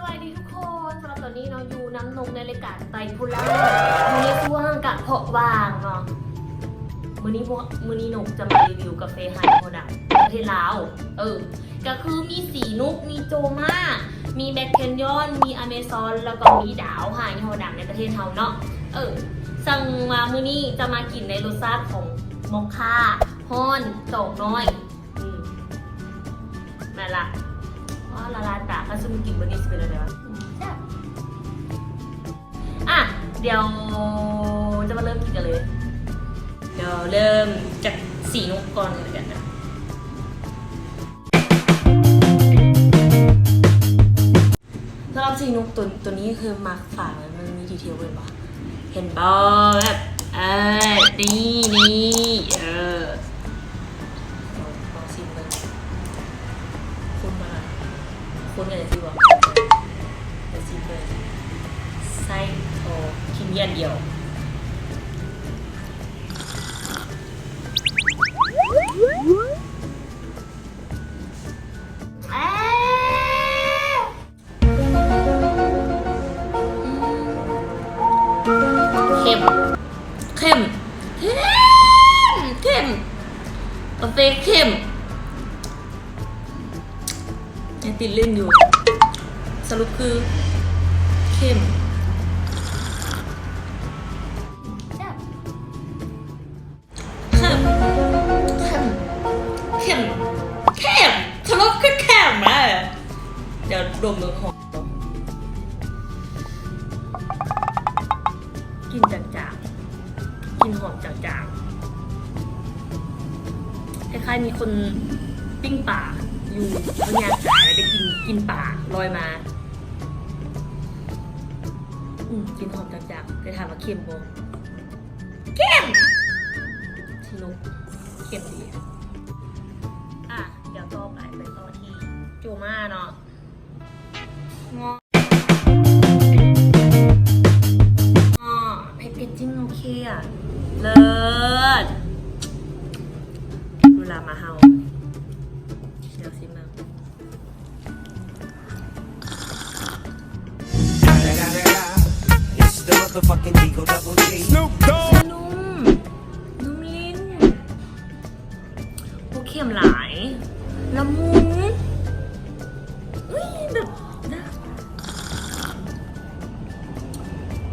วัสดีทุกคนสำหรับตอนนี้เราอยู่น้ำนมในรายการไตพูล่าอยู่ในช่วงกะเพาะว่างเนาะมื้อนี้นกจะมารีวิวกาแฟไฮโฮดังประเทศลาวก็คือมีสีนุกมีโจมามีแบ็คแคนยอนมีอเมซอนแล้วก็มีดาวไฮโฮดังในประเทศเฮาเนาะสั่งมามื้อนี้จะมากินในรสชาติของมอคค่าฮ้อนดอกน้อยนั่นล่ะว่าละลานตาเขาจะมากินวันนี้จะเป็นอะไรวะเดี๋ยวจะมาเริ่มกินกันเลยเดี๋ยวเริ่มจากสีนุกก่อนเลยกันนะสำหรับสีนุกตัวนี้คือมาร์คฝามันมีดีเทลเว้ยปะเห็นบอแบบนี่ลองชิมเลยคุณกันเลยสิวะเดี๋ยวชิมเลยไส้โอคิมเย็นเดียวเข้มกาแฟเข้มยังติดเล่นอยู่สรุปคือเข้มสรุปคือเข้มเดี๋ยวดมมือหอมกินจางๆกินหอมจางๆคล้ายๆมีคนปิ้งป่าอยู่บนยางสายไปกินป่าลอยมากินหอมจางๆไปถามว่าเค็มบ่เข้มชินุกเข้มดีเดี๋ยวต่อไปต่อที่โจมาเนาะแพ็กเกจจิ้งโอเคเลิศเวลามาเฮาเดี๋ยวซิมานุ่มลิ้นโอเข้มหลายละมุนแบบ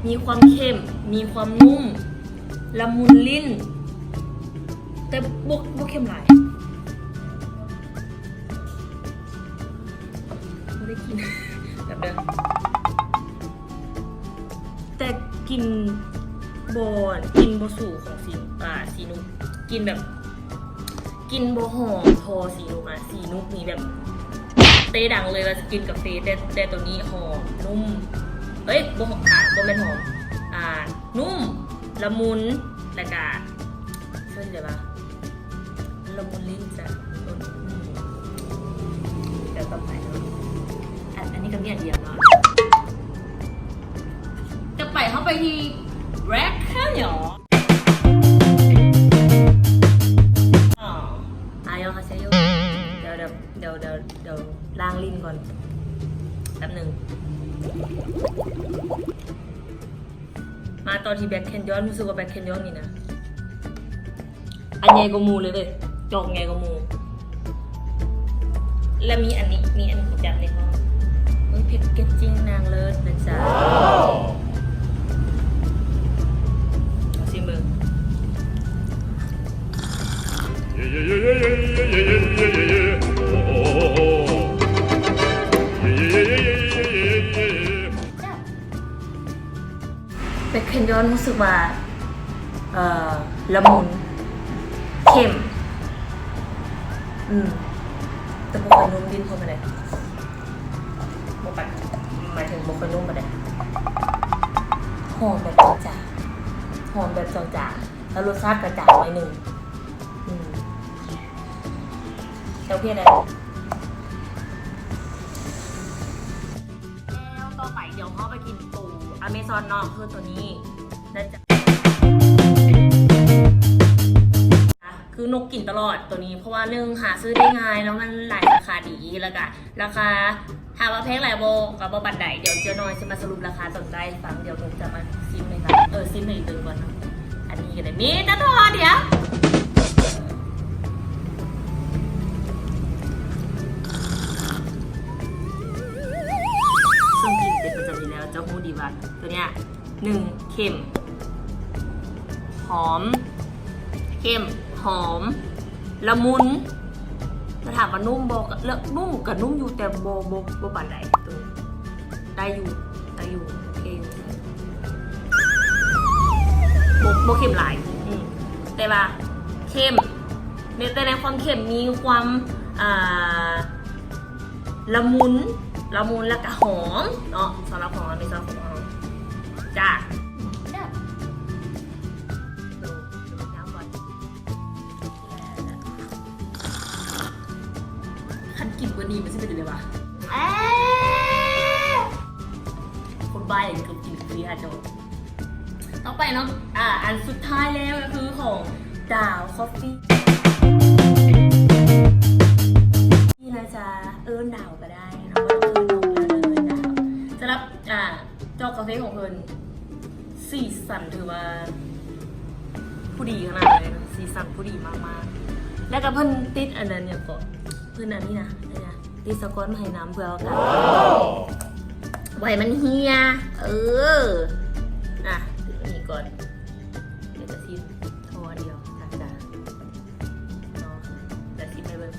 มีความเข้มมีความนุ่มละมุนลิ้นแต่บวกเข้มหลายไม่ได้กินแบบเดิมแต่กินโบสู่ของสีนุกกินแบบกินโบหอมพอสีนุกสีนุกนี่แบบเตะดังเลยเราจะกินกับเฟสแต่ตัวนี้หอมนุ่มโบหอมโบเป็นหอมนุ่มละมุนและกาเส้นเดี๋ยวละมุนลิ้นจ้ะเดี๋ยวต่อไปอันนี้ก็มีอันเดียวเนาะจะไปเข้าไปที่แร็คค่ะเหรอยอค่ะเชยเดี๋ยวล้างลิ้นก่อนแป๊บหนึ่งมาตอนที่แบ็คแคนยอนรู้สึกว่าแบ็คแคนยอนนี่นะอันใหญ่กว่ามูเลยจอกใหญ่กว่ามูและมีอันนี้จับในห้องแพ็กเกจจิ้งนางเลิศนะจ๊ะเอาสิมึงแบ็คแคนยอนรู้สึกว่าละมุนเข้มแต่บุคคลนุ่มดิ้นเข้ามาเลยบุคคลหมายถึงบุคคลนุ่มมาเลยหอมแบบจางแล้วรสชาติกระจายไว้หนึ่งเจ้าเพี้ยนอะไรแล้วต่อไปเดี๋ยวพ่อไปกินปูอเมซอนนอกคือตัวนี้นะจ๊ะคือนกกินตลอดตัวนี้เพราะว่าหาซื้อได้ง่ายแล้วมันหลายราคาดีแล้วก็ราคา ถามว่าแพงหลายโบกับโบบันไดเดี๋ยวเจ้าน้อยจะมาสรุปราคาตอนได้ฟังเดี๋ยวผมจะมาซิมเลยครับซิมให้อีกตึงก่อนนะอันนี้กันเลยมีจะทอเดี๋ยวซึ่งกินเป็นประจำอยู่แล้วเจ้าฮูดีว่าตัวเนี้ย1เค็มหอมเข้มหอมละมุนจะถามว่านุ่มบอกแล้วนุ่มกับนุ่มอยู่แต่โบปานใดตัวได้อยู่โอเคโบเข้มหลายแต่ว่าเข้มแต่ในความเข้มมีความละมุนแล้วก็หอมเนาะสำหรับของเราเป็นสำหรับของเราจ้ากินกว่านี้มันจะเป็นยังไงวะคนบ้าอย่างกับกินฟรีค่ะโจต่อไปเนาะอันสุดท้ายแล้วก็คือของดาวคอฟฟี่นี่นะจ๊ะดาวก็ได้นะว่าลงแล้วดาวสำหรับเจ้ากาแฟของเพิ่นสีสันถือว่าผู้ดีขนาดเลยนะสีสันผู้ดีมากๆแล้วก็เพิ่นติดอันนั้นเนี่ยก็เพื่อนอันนี้นะตีสกอตมาให้น้ำเพื่อเอากันไว้มันเฮียนี่ก่อนเดี๋ยวจะซิมทอเดียวจ้าเนาะจะซิมไปเบิ่ง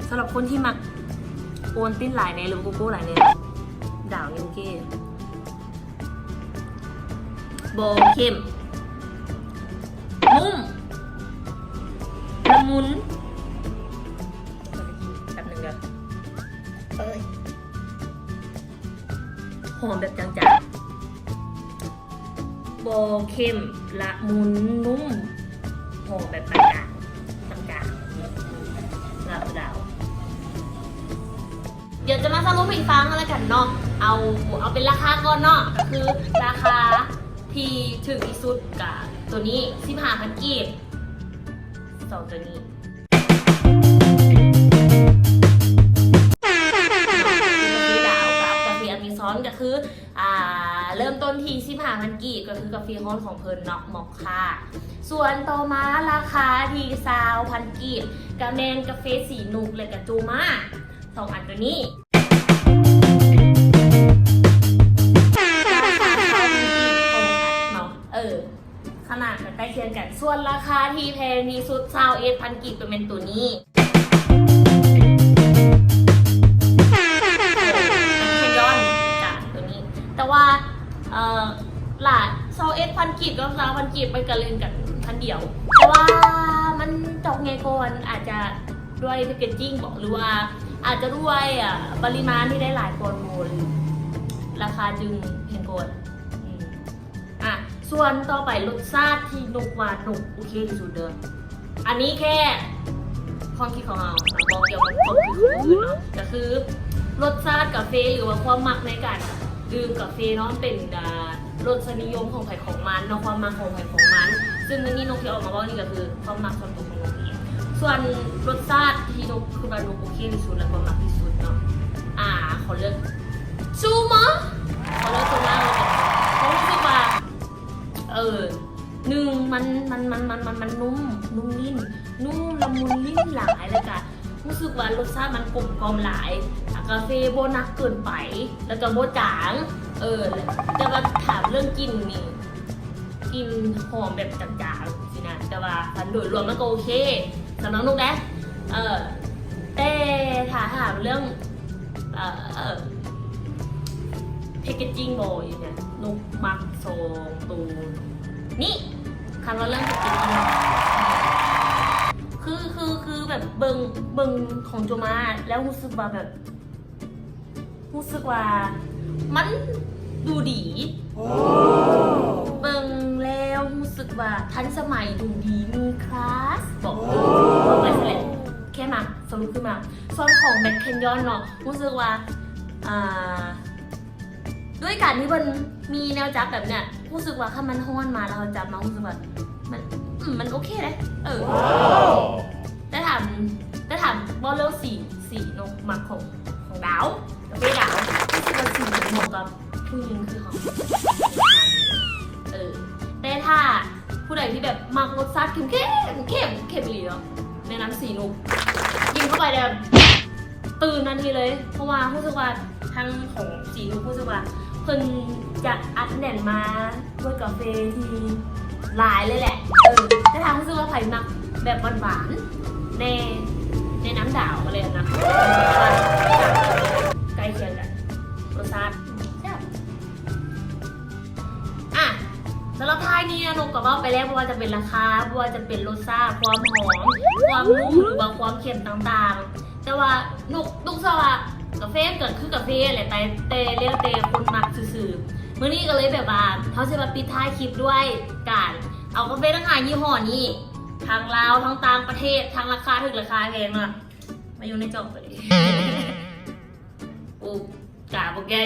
สำหรับคนที่มักโอนติ้นหลายในหรือโกโก้หลายในดาวนี่โอเคโบเข้มนุ่มละมุนแป๊บนึงเดี๋ยวหอมแบบจางๆโบเข้มละมุนนุ่มหอมแบบจางๆแล้วดาวเดี๋ยวจะมาสรุปให้ฟังแล้วกันเนาะเอาเป็นราคาก่อนเนาะก็คือราคาที่ถึงที่สุดกับตัวนี้15,000 กีบ2ตัวนี้ดาวกับกาแฟอเมซอนก็คือเริ่มต้นที่15,000 กีบก็คือกาแฟฮ้อนของเพิ่นเนาะมอคค่าส่วนต่อมาราคาที่20,000 กีบกับแนนกาแฟสีนุกและกับจูมา2อันตัวนี้ขนาดใกล้เคียงกันส่วนราคาที่แพงที่สุด21,000 กีบเป็นตัวนี้เป็นย้อนจากตัวนี้แต่ว่าหลาด21,000 กีบกับ20,000 กีบไปกันเล่นกันพันเดียวแต่ว่ามันจอกไงก่อนอาจจะด้วยแพคเกจจิ้งบอกหรือว่าอาจจะด้วยปริมาณที่ได้หลายคนโมลราคาจึงแพงกว่าส่วนต่อไปรสชาติที่นุกว่านุกโอเคที่สุดเดิมอันนี้แค่ความคิดของเราบอกเกี่ยวกับความคิดของอื่นเนาะก็คือรสชาติกาแฟหรือว่าความมักในการดื่มกาแฟเนาะเป็นรสนิยมของไผ่ของมันเนาะความมักของไผ่ของมันซึ่งอันนี้นกที่ออกมาบอกนี่ก็คือความมักส่วนตัวของนกเองส่วนรสชาติที่นกคือว่านุกโอเคที่สุดและความมักที่สุดเนาะขอเลือกซูมะขอเลือกตัวล่างเลยเพราะรู้สึกว่าหนึ่งมันนุ่มลิ้นนุ่มละมุนลิ้นหลายเลยค่ะรู้สึกว่ารสชาติมันกลมกล่อมหลายกาแฟโบนักเกินไปแล้วก็โบจางแต่ว่าถามเรื่องกลิ่นนี่กลิ่นหอมแบบจางๆสินะแต่ว่าโดยรวมมันก็โอเคสำหรับนุ๊กนะแต่ถ้าถามเรื่องแพคเกจจิ้งโบอยู่เนี่ยนุกมักโซงตูนี่คันว่าเรื่องแพคเกจจิ้งคือแบบเบิงของโจมาแล้วรู้สึกว่ามันดูดีเบิงแล้วรู้สึกว่าทันสมัยดูดีมีคลาสบอกไปเสร็จแค่มาสรุปขึ้นมาส่วนของแมคเคนยอนเนาะรู้สึกว่า ด้วยการที่มันมีแนวจับแบบเนี้ยรู้สึกว่าถ้ามันฮ้อนมาแล้วเราจับมารู้สึกว่ามันโอเคเลยแต่ถามบอลเลือกสีนกมักของดาวกับเป้ดาวรู้สึกว่าสีเหมาะกับผู้หญิงคือเขาแต่ถ้าผู้ใดที่แบบมักรสชาติเข้มหลีเนาะในน้ำสีนกกินเข้าไปแบบตื่นทันทีเลยเพราะว่ารู้สึกว่าทั้งของสีนกรู้สึกว่าเพิ่นจะอัดแน่นมาด้วยกาแฟที่หลายเลยแหละแต่ทางรู้สึกว่าไผ่มักแบบหวานๆในน้ำดาวอะไรนะใกล้เคียงกันรสชาติแซ่บสำหรับท้ายนี้นกกับว่าไปแล้วเพราะว่าจะเป็นราคาเพราะว่าจะเป็นรสชาติความหอมความนุ่มหรือว่าความเค็มต่างๆแต่ว่านกสว่ากาแฟเกิดคือกาแฟแหละแต่เรียกแต่คนมักซื่อๆมื้อนี้ก็เลยแบบว่าเขาจะมาปิดท้ายคลิปด้วยการเอากาแฟทั้ง5ยี่ห้อนี้ทั้งลาวทั้งต่างประเทศทั้งราคาถึงราคาแพงอะมาอยู่ในจอกไปเลยโอ้กาบอกไง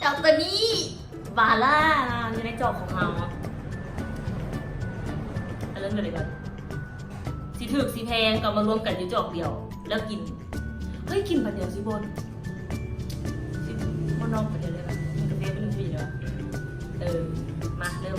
จอกตัวนี้บาล่าอยู่ในจอกของเราเริ่มกันเลยก่อนสีถึกสีแพงก็มารวมกันในจอกเดียวแล้วกินเฮ้ยกินปันเดียวสิบนนอกปันเดียวเลยป่ะกินกาแฟเป็นหนึ่งปีเลยวะมาเริ่ม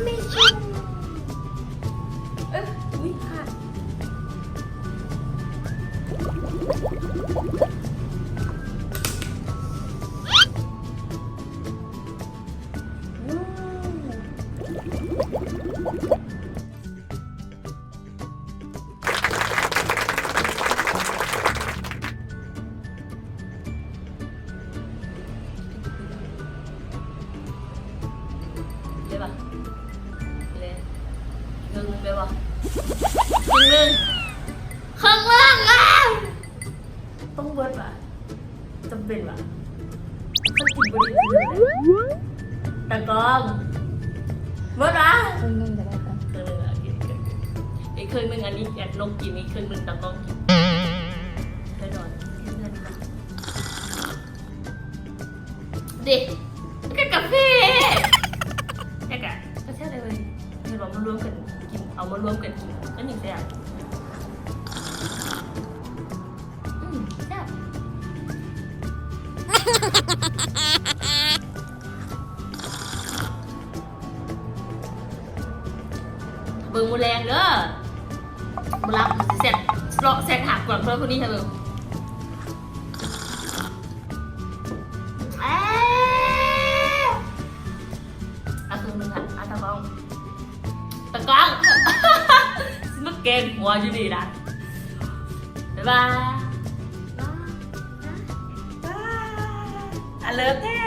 ไม่ชุ่มอุ๊ยค่ะเลยป่ะเลยครึ่งนึงเลยป่ะครึ่งนึงข้างล่างต้องเบิร์ดป่ะจำเป็นป่ะต้องกินบริสุทธิ์เลยแต่กองเบิร์ดป่ะครึ่งนึงจะได้ป่ะครึ่งนึงอีกครึ่งนึงอันนี้แอบนกกินอีกครึ่งนึงแต่กองกินเคยนอนดิก็กาแฟก็ใช่เลยเห็นบอกมารวมกันกินเอามารวมกันกินนั่นหนึ่งแซ่บแซ่บเบิ่งมูแรงเด้อมูรับเสร็จรอเสร็จหักก่อนเพราะคนนี้เธอเบิ่งตะก้องสนุกเกนหัวอยู่ดีนะบ๊ายบายเลิฟแท้